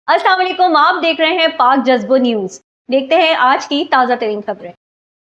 अस्सलाम वालेकुम, आप देख रहे हैं पाक जज्बो न्यूज। देखते हैं आज की ताज़ा तरीन खबरें।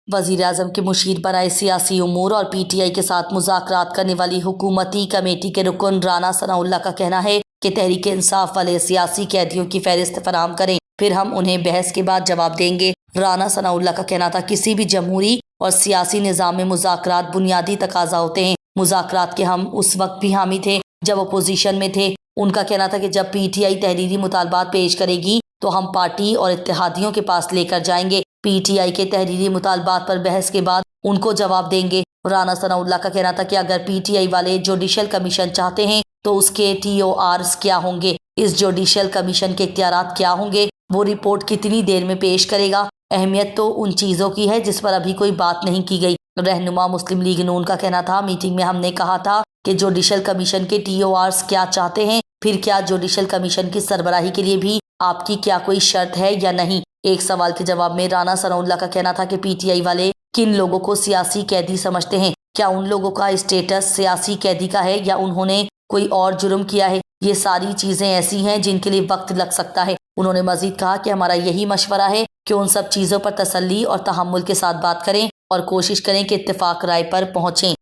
वज़ीर आज़म के मुशीर बराए सियासी उमूर और PTI के साथ मुज़ाकरात करने वाली हुकूमती कमेटी के रुकन राना सनाउल्लाह का कहना है कि तहरीक इंसाफ वाले सियासी कैदियों की फहरिस्त फराहम करें, फिर हम उन्हें बहस के बाद जवाब देंगे। राना सनाउल्लाह का कहना था, किसी भी जमहूरी और सियासी निज़ाम में मुज़ाकरात बुनियादी तकाजा होते हैं। मुज़ाकरात के हम उस वक्त भी हामी थे जब अपोजिशन में थे। उनका कहना था कि जब PTI तहरीरी मुतालबात पेश करेगी तो हम पार्टी और इत्तेहादियों के पास लेकर जाएंगे। PTI के तहरीरी मुतालबात पर बहस के बाद उनको जवाब देंगे। राना सनाउल्लाह का कहना था कि अगर PTI वाले जुडिशल कमीशन चाहते हैं तो उसके TORs क्या होंगे, इस जुडिशल कमीशन के इख्तियारात क्या होंगे, वो रिपोर्ट कितनी देर में पेश करेगा। अहमियत तो उन चीज़ों की है जिस पर अभी कोई बात नहीं की गई। रहनुमा मुस्लिम लीग नून का कहना था, मीटिंग में हमने कहा था कि जुडिशल कमीशन के TORs क्या चाहते हैं, फिर क्या जुडिशल कमीशन की सरबराही के लिए भी आपकी क्या कोई शर्त है या नहीं। एक सवाल के जवाब में राना सनाउल्लाह का कहना था कि PTI वाले किन लोगों को सियासी कैदी समझते हैं, क्या उन लोगों का स्टेटस सियासी कैदी का है या उन्होंने कोई और जुर्म किया है। ये सारी चीज़ें ऐसी हैं जिनके लिए वक्त लग सकता है। उन्होंने मजीद कहा कि हमारा यही मशवरा है कि उन सब चीज़ों पर तसल्ली और तहम्मुल के साथ बात करें और कोशिश करें कि इत्तेफाक राय पर पहुँचें।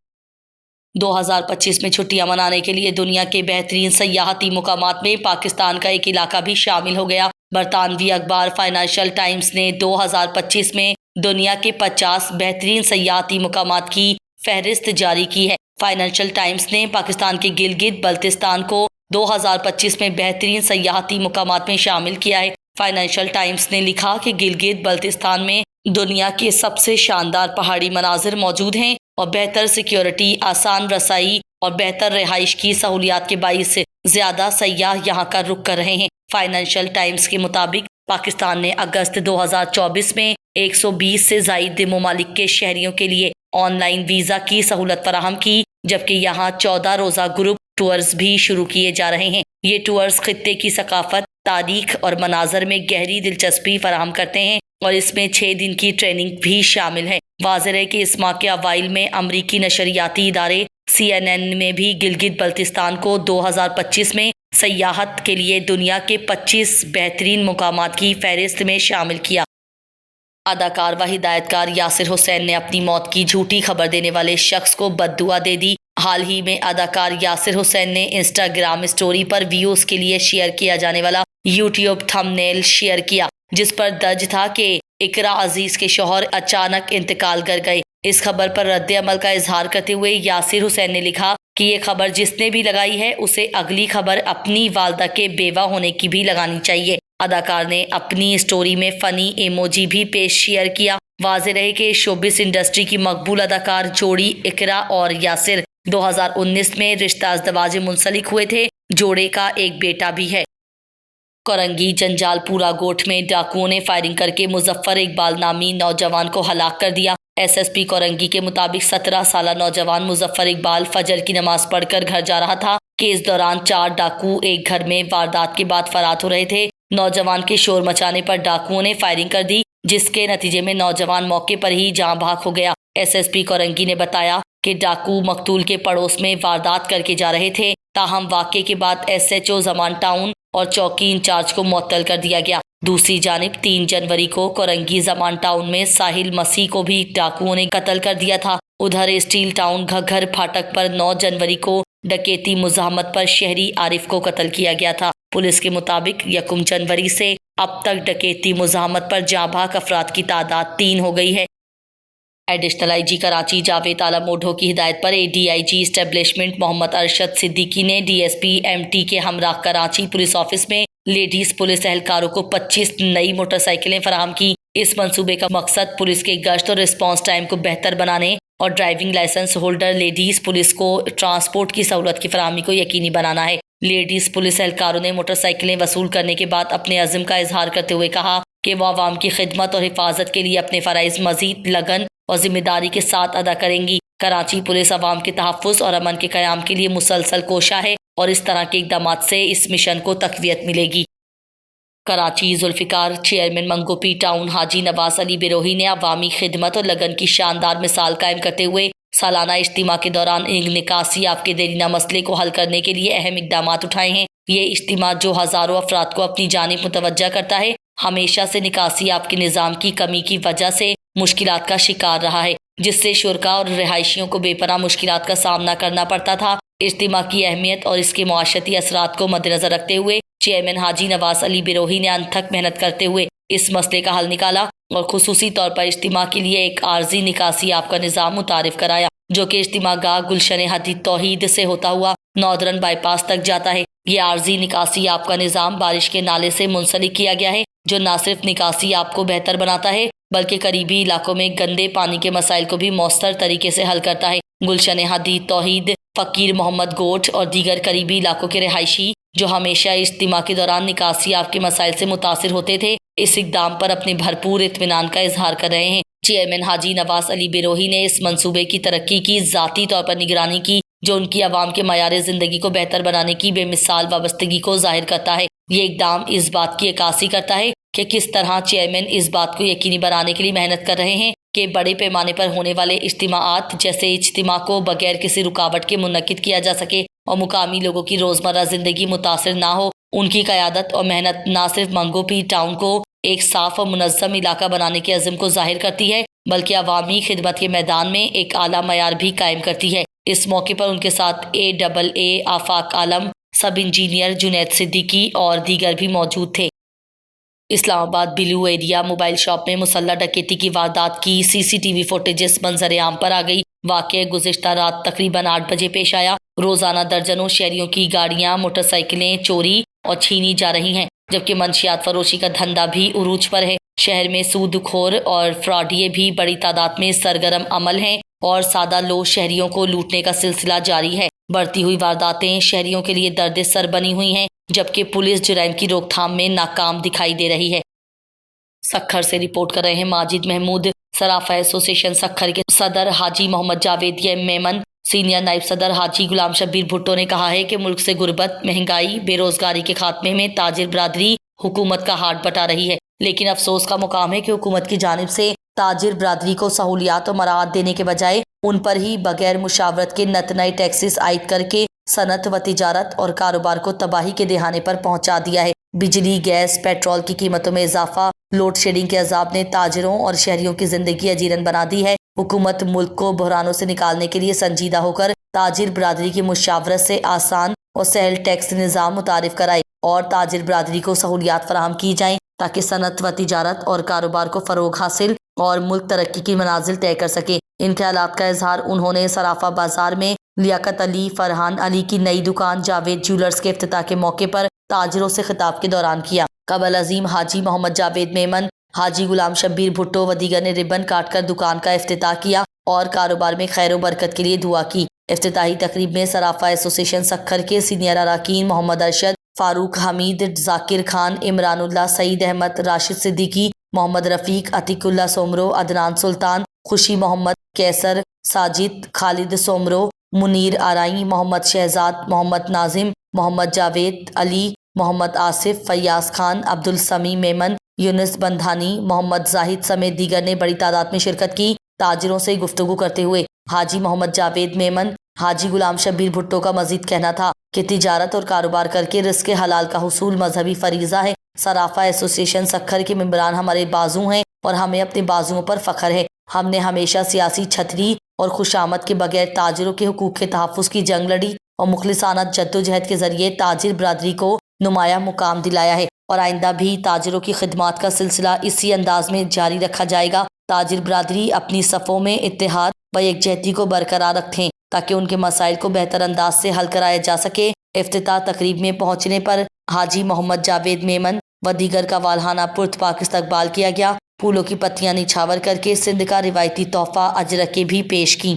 2025 में छुट्टियां मनाने के लिए दुनिया के बेहतरीन सयाहती मुकामात में पाकिस्तान का एक इलाका भी शामिल हो गया। बरतानवी अखबार फाइनेंशियल टाइम्स ने 2025 में दुनिया के 50 बेहतरीन सयाहती मुकामात की फहरिस्त जारी की है। फाइनेंशियल टाइम्स ने पाकिस्तान के गिलगित बल्तिस्तान को 2025 में बेहतरीन सयाहती मुकामात में शामिल किया है। फाइनेंशियल टाइम्स ने लिखा कि गिलगित बल्तिस्तान में दुनिया के सबसे शानदार पहाड़ी मनाजिर मौजूद हैं और बेहतर सिक्योरिटी, आसान रसाई और बेहतर रिहाइश की सहूलियात के बाइस से ज्यादा सयाह यहाँ का रुख कर रहे हैं। फाइनेंशियल टाइम्स के मुताबिक पाकिस्तान ने अगस्त 2024 में 120 से जायद ममालिक के शहरियों के लिए ऑनलाइन वीजा की सहूलत फराहम की, जबकि यहाँ 14 रोजा ग्रुप टूर्स भी शुरू किए जा रहे हैं। ये टूर्स खित्ते की सकाफत, तारीख और मनाजर में गहरी दिलचस्पी फराहम करते हैं और इसमें 6 दिन की ट्रेनिंग भी शामिल है। वाज़ेह है कि इस माह के अवाइल में अमरीकी नशरियाती इदारे CNN में भी गिलगित बल्तिस्तान को 2025 में सयाहत के लिए दुनिया के 25 बेहतरीन मुकामात की फहरिस्त में शामिल किया। अदाकार व हिदायतकार यासिर हुसैन ने अपनी मौत की झूठी खबर देने वाले शख्स को बद्दुआ दे दी। हाल ही में अदाकार यासिर हुसैन ने इंस्टाग्राम स्टोरी पर व्यूज के लिए शेयर किया जाने वाला यूट्यूब थंबनेल शेयर किया, जिस पर दर्ज था कि इकरा अजीज के शौहर अचानक इंतकाल कर गए। इस खबर पर रद्द अमल का इजहार करते हुए यासिर हुसैन ने लिखा कि ये खबर जिसने भी लगाई है उसे अगली खबर अपनी वालदा के बेवा होने की भी लगानी चाहिए। अदाकार ने अपनी स्टोरी में फनी इमोजी भी पेश शेयर किया। वाज़ेह रहे कि शोबिस इंडस्ट्री की मकबूल अदाकार जोड़ी इकरा और यासिर 2019 में रिश्ता अज़दवाज मुंसलिक हुए थे। जोड़े का एक बेटा भी है। कोरंगी जंजालपुरा गोठ में डाकुओं ने फायरिंग करके मुजफ्फर इकबाल नामी नौजवान को हलाक कर दिया। SSP कोरंगी के मुताबिक 17 साला नौजवान मुजफ्फर इकबाल फजर की नमाज पढ़कर घर जा रहा था कि इस दौरान 4 डाकू एक घर में वारदात के बाद फरार हो रहे थे। नौजवान के शोर मचाने पर डाकुओं ने फायरिंग कर दी, जिसके नतीजे में नौजवान मौके पर ही जाँ भाग हो गया। SSP कोरंगी ने बताया कि डाकू मकतूल के पड़ोस में वारदात करके जा रहे थे। ताहम वाक़े के बाद SHO जमान टाउन और चौकी इंचार्ज को मुअत्तल कर दिया गया। दूसरी जानिब 3 जनवरी को कोरंगी जमान टाउन में साहिल मसीह को भी डाकुओं ने कत्ल कर दिया था। उधर स्टील टाउन घग्घर फाटक पर 9 जनवरी को डकैती मुज़ाहमत पर शहरी आरिफ को कत्ल किया गया था। पुलिस के मुताबिक 1 जनवरी से अब तक डकैती मुज़ाहमत पर जाँबाज अफराद की तादाद 3 हो गई है। एडिशनल IG कराची जावेद आलम मोढो की हिदायत पर ADIG एस्टेब्लिशमेंट मोहम्मद अरशद सिद्दीकी ने DSP MT के हमरा कराची पुलिस ऑफिस में लेडीज पुलिस एहलकारों को 25 नई मोटरसाइकिलें फराहम की। इस मंसूबे का मकसद पुलिस के गश्त और रिस्पांस टाइम को बेहतर बनाने और driving licence holder ladies police को ट्रांसपोर्ट की सहूलत की फराहमी को यकीनी बनाना है। लेडीज पुलिस एहलकारों ने मोटरसाइकिलें वसूल करने के बाद अपने अज़्म का इजहार करते हुए कहा कि वह आवाम की खिदमत और हिफाजत के लिए अपने फ़राइज़ मज़ीद लगन और जिम्मेदारी के साथ अदा करेंगी। कराची पुलिस अवाम के तहफ़्फ़ुज़ और अमन के क़याम के लिए मुसलसल कोशा है और इस तरह के इक़दामात से इस मिशन को तक़वियत मिलेगी। कराची जुल्फ़िकार चेयरमैन मंगोपी टाउन हाजी नवाज अली बिरोही ने अवामी खिदमत और लगन की शानदार मिसाल कायम करते हुए सालाना इज्तिमा के दौरान निकासी आपके देरीना मसले को हल करने के लिए अहम इक़दामात उठाए हैं। یہ اجتماع جو ہزاروں افراد کو اپنی جانب متوجہ کرتا ہے ہمیشہ سے نکاسی آپ کے نظام کی کمی کی وجہ سے مشکلات کا شکار رہا ہے، جس سے شرکاء اور رہائشیوں کو بے پناہ مشکلات کا سامنا کرنا پڑتا تھا۔ اجتماع کی اہمیت اور اس کے معاشرتی اثرات کو مد نظر رکھتے ہوئے چیئرمین حاجی نواز علی بروہی نے انتھک محنت کرتے ہوئے اس مسئلے کا حل نکالا اور خصوصی طور پر اجتماع کے لیے ایک عارضی نکاسی آپ کا نظام متعارف کرایا، جو کہ اجتماع گاہ گلشن حدیث توحید سے ہوتا ہوا ناردرن بائی پاس تک جاتا ہے۔ یہ عارضی نکاسی آپ کا نظام بارش کے نالے سے منسلک کیا گیا ہے، جو نہ صرف نکاسی آپ کو بہتر بناتا ہے بلکہ قریبی علاقوں میں گندے پانی کے مسائل کو بھی مؤثر طریقے سے حل کرتا ہے۔ گلشن حدیث توحید، فقیر محمد گوٹھ اور دیگر قریبی علاقوں کے رہائشی جو ہمیشہ اجتماع کے دوران نکاسی آپ کے مسائل سے متاثر ہوتے تھے، اس اقدام پر اپنے بھرپور اطمینان کا اظہار کر رہے ہیں۔ چیئرمین حاجی نواز علی بروہی نے اس منصوبے کی ترقی کی ذاتی طور پر نگرانی کی، جو ان کی عوام کے معیار زندگی کو بہتر بنانے کی بے مثال وابستگی کو ظاہر کرتا ہے۔ یہ اقدام اس بات کی عکاسی کرتا ہے کہ کس طرح چیئرمین اس بات کو یقینی بنانے کے لیے محنت کر رہے ہیں کہ بڑے پیمانے پر ہونے والے اجتماعات جیسے اجتماع کو بغیر کسی رکاوٹ کے منعقد کیا جا سکے اور مقامی لوگوں کی روزمرہ زندگی متاثر نہ ہو۔ ان کی قیادت اور محنت نہ صرف منگو پی ٹاؤن کو ایک صاف اور منظم علاقہ بنانے کے عزم کو ظاہر کرتی ہے بلکہ عوامی خدمت کے میدان میں ایک اعلیٰ معیار بھی قائم کرتی ہے۔ اس موقع پر ان کے ساتھ AAA آفاق عالم، سب انجینئر جنید صدیقی اور دیگر بھی موجود تھے۔ اسلام آباد بلیو ایریا موبائل شاپ میں مسلح ڈکیتی کی واردات کی CCTV فوٹیجز منظر عام پر آ گئی۔ واقعہ گزشتہ رات تقریباً 8 بجے پیش آیا۔ روزانہ درجنوں شہریوں کی گاڑیاں، موٹر سائیکلیں چوری اور چھینی جا رہی ہیں، جبکہ منشیات فروشی کا دھندا بھی عروج پر ہے۔ شہر میں سود خور اور فراڈیے بھی بڑی تعداد میں سرگرم عمل ہیں اور سادہ لو شہریوں کو لوٹنے کا سلسلہ جاری ہے۔ بڑھتی ہوئی وارداتیں شہریوں کے لیے درد سر بنی ہوئی ہیں، جبکہ پولیس جرائم کی روک تھام میں ناکام دکھائی دے رہی ہے۔ سکھر سے رپورٹ کر رہے ہیں ماجد محمود۔ صرافہ ایسوسی ایشن سکھر کے صدر حاجی محمد جاوید میمن، سینئر نائب صدر حاجی غلام شبیر بھٹو نے کہا ہے کہ ملک سے غربت، مہنگائی، بے روزگاری کے خاتمے میں تاجر برادری حکومت کا ہاتھ بٹا رہی ہے، لیکن افسوس کا مقام ہے کہ حکومت کی جانب سے تاجر برادری کو سہولیات اور مراعات دینے کے بجائے ان پر ہی بغیر مشاورت کے نت نئے ٹیکسز عائد کر کے صنعت و تجارت اور کاروبار کو تباہی کے دہانے پر پہنچا دیا ہے۔ بجلی، گیس، پیٹرول کی قیمتوں میں اضافہ، لوڈ شیڈنگ کے عذاب نے تاجروں اور شہریوں کی زندگی اجیرن بنا دی ہے۔ حکومت ملک کو بحرانوں سے نکالنے کے لیے سنجیدہ ہو کر تاجر برادری کی مشاورت سے آسان اور سہل ٹیکس نظام متعارف کرائے اور تاجر برادری کو سہولیات فراہم کی جائیں تاکہ صنعت و تجارت اور کاروبار کو فروغ حاصل اور ملک ترقی کی منازل طے کر سکے۔ ان خیالات کا اظہار انہوں نے صرافہ بازار میں لیاقت علی فرحان علی کی نئی دکان جاوید جیولرز کے افتتاح کے موقع پر تاجروں سے خطاب کے دوران کیا۔ قبل عظیم حاجی محمد جاوید میمن، حاجی غلام شبیر بھٹو و دیگر نے ربن کاٹ کر دکان کا افتتاح کیا اور کاروبار میں خیر و برکت کے لیے دعا کی۔ افتتاحی تقریب میں صرافہ ایسوسی ایشن سکھر کے سینئر اراکین محمد ارشد، فاروق حمید، ذاکر خان، عمران اللہ، سعید احمد، راشد صدیقی، محمد رفیق، عتیق اللہ سومرو، عدنان سلطان، خوشی محمد، کیسر، ساجد، خالد سومرو، منیر آرائی، محمد شہزاد، محمد ناظم، محمد جاوید علی، محمد آصف، فیاض خان، عبدالسمی میمن، یونس بندھانی، محمد زاہد سمیت دیگر نے بڑی تعداد میں شرکت کی۔ تاجروں سے گفتگو کرتے ہوئے حاجی محمد جاوید میمن، حاجی غلام شبیر بھٹو کا مزید کہنا تھا کہ تجارت اور کاروبار کر کے رزق حلال کا حصول مذہبی فریضہ ہے۔ صرافہ ایسوسی ایشن سکھر کے ممبران ہمارے بازو ہیں اور ہمیں اپنے بازوؤں پر فخر ہے۔ ہم نے ہمیشہ سیاسی چھتری اور خوشامد کے بغیر تاجروں کے حقوق کے تحفظ کی جنگ لڑی اور مخلصانہ جدوجہد کے ذریعے تاجر برادری کو نمایاں مقام دلایا ہے اور آئندہ بھی تاجروں کی خدمات کا سلسلہ اسی انداز میں جاری رکھا جائے گا۔ تاجر برادری اپنی صفوں میں اتحاد و یکجہتی کو برقرار رکھیں تاکہ ان کے مسائل کو بہتر انداز سے حل کرایا جا سکے۔ افتتاح تقریب میں پہنچنے پر حاجی محمد جاوید میمن و دیگر کا والہانہ پرتپاک استقبال کیا گیا۔ پھولوں کی پتیاں نچھاور کر کے سندھ کا روایتی تحفہ اجرکیں بھی پیش کیں۔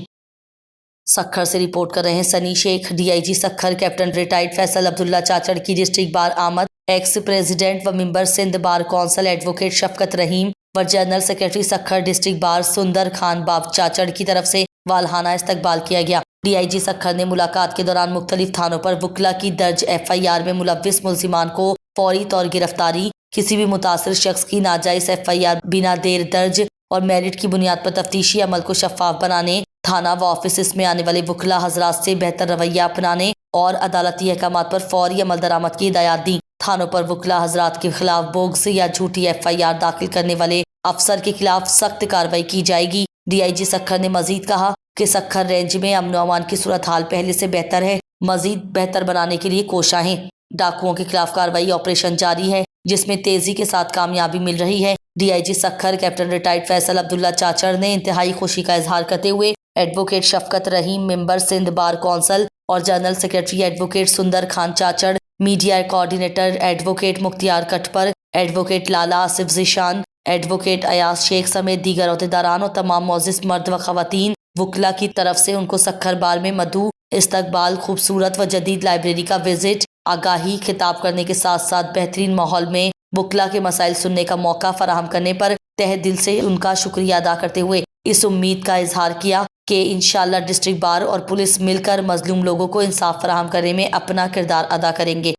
سکھر سے رپورٹ کر رہے ہیں Sunny Sheikh. DIG Sukkur captain retired Faisal Abdullah Chachar کی ڈسٹرکٹ بار آمد۔ ایکس پریزیڈنٹ و member Sindh bar council advocate Shafqat Rahim و general secretary Sukkur district bar Sunder Khan باب چاچڑ کی طرف سے والہانہ استقبال کیا گیا۔ DIG سکھر نے ملاقات کے دوران مختلف تھانوں پر وکلا کی درج FIR میں ملوث ملزمان کو فوری طور گرفتاری، کسی بھی متاثر شخص کی ناجائز FIR بنا دیر درج اور میرٹ کی بنیاد پر تفتیشی عمل کو شفاف بنانے थाना व ऑफिस में आने वाले वकला हजरात से बेहतर रवैया अपनाने और अदालती अहकामात पर फौरी अमल दरामद की हिदायत दी। थानों पर वकला हजरात के खिलाफ बोगस या झूठी FIR दाखिल करने वाले अफसर के खिलाफ सख्त कार्रवाई की जाएगी। DIG सक्खर ने मजीद कहा कि सक्खर रेंज में अमन व अमान की सूरत हाल पहले से बेहतर है, मजीद बेहतर बनाने के लिए कोशा है। डाकुओं के खिलाफ कार्रवाई ऑपरेशन जारी है, जिसमें तेजी के साथ कामयाबी मिल रही है। DIG Sukkur captain retired Faisal Abdullah Chachar ने इंतहाई खुशी का इजहार करते हुए advocate Shafqat Rahim member Sindh bar council और general secretary advocate Sunder Khan Chachar, media coordinator advocate Mukhtiar Katpar, advocate Lala Asif Zeeshan, advocate Ayaz Sheikh समेत दीगर अहदेदारान और तमाम मोअज़्ज़िज़ मर्द व ख़वातीन वकला की तरफ से उनको सक्खर बार में मदू इस्तकबाल, खूबसूरत व जदीद लाइब्रेरी का विजिट, आगाही खिताब करने के साथ साथ बेहतरीन माहौल में वकला के मसाइल सुनने का मौका फराहम करने पर तहे दिल से उनका शुक्रिया अदा करते हुए इस उम्मीद का इजहार किया कि इंशाअल्लाह डिस्ट्रिक्ट बार और पुलिस मिलकर मजलूम लोगों को इंसाफ फराहम करने में अपना किरदार अदा करेंगे।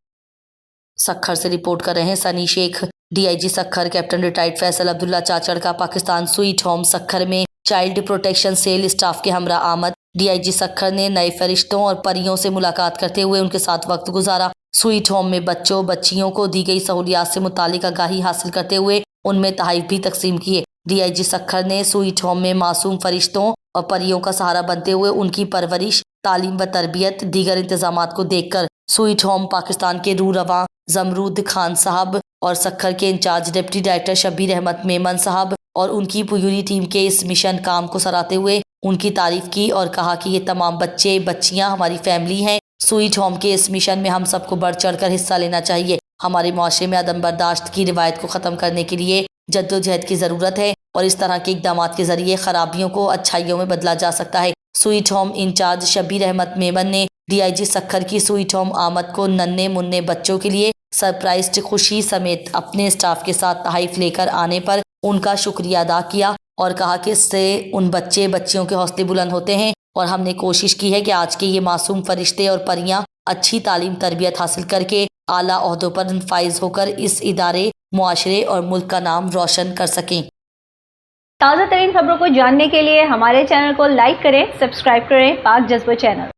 सक्खर से रिपोर्ट कर रहे हैं Sunny Sheikh. DIG Sukkur captain retired Faisal Abdullah Chachar का पाकिस्तान स्वीट होम सक्खर में चाइल्ड प्रोटेक्शन सेल स्टाफ के हमरा आमद। DIG सक्खर ने नए फरिश्तों और परियों से मुलाकात करते हुए उनके साथ वक्त गुजारा। स्वीट होम में बच्चों बच्चियों को दी गई सहूलियात से मुतालिक आगाही हासिल करते हुए उनमें तहफ़ भी तकसीम किए। DIG सक्खर ने स्वीट होम में मासूम फरिश्तों और परियों का सहारा बनते हुए उनकी परवरिश, तालीम व तरबियत दीगर इंतजामात को देखकर स्वीट होम पाकिस्तान के रूह रवां जमरूद खान साहब और सक्खर के incharge deputy director Shabbir Ahmed Memon साहब और उनकी पूरी टीम के इस मिशन काम को सराहते हुए उनकी तारीफ की और कहा कि ये तमाम बच्चे बच्चियां हमारी फैमिली हैं। स्वीट होम के इस मिशन में हम सबको बढ़ चढ़ कर हिस्सा लेना चाहिए। हमारे मुआशरे में अदम बर्दाश्त की रिवायत को ख़त्म करने के लिए जद्दोजहद की ज़रूरत है और इस तरह के इक़दामात के ज़रिए खराबियों को अच्छाइयों में बदला जा सकता है। Sweet home incharge Shabbir Ahmed Memon ने DIG सक्खर की स्वीट होम आमद को नन्हे मुन्ने बच्चों के लिए सरप्राइज खुशी समेत अपने स्टाफ के साथ तहफ़ लेकर आने पर उनका शुक्रिया अदा किया और कहा कि इससे उन बच्चे बच्चियों के हौसले बुलंद होते हैं और हमने कोशिश की है कि आज के ये मासूम फरिश्ते और परियां अच्छी तालीम तरबियत हासिल करके आला ओहदों पर फाइज होकर इस इदारे, मुआशरे और मुल्क का नाम रोशन कर सकें। ताज़ा तरीन खबरों को जानने के लिए हमारे चैनल को लाइक करें, सब्सक्राइब करें पाक जज्बा चैनल।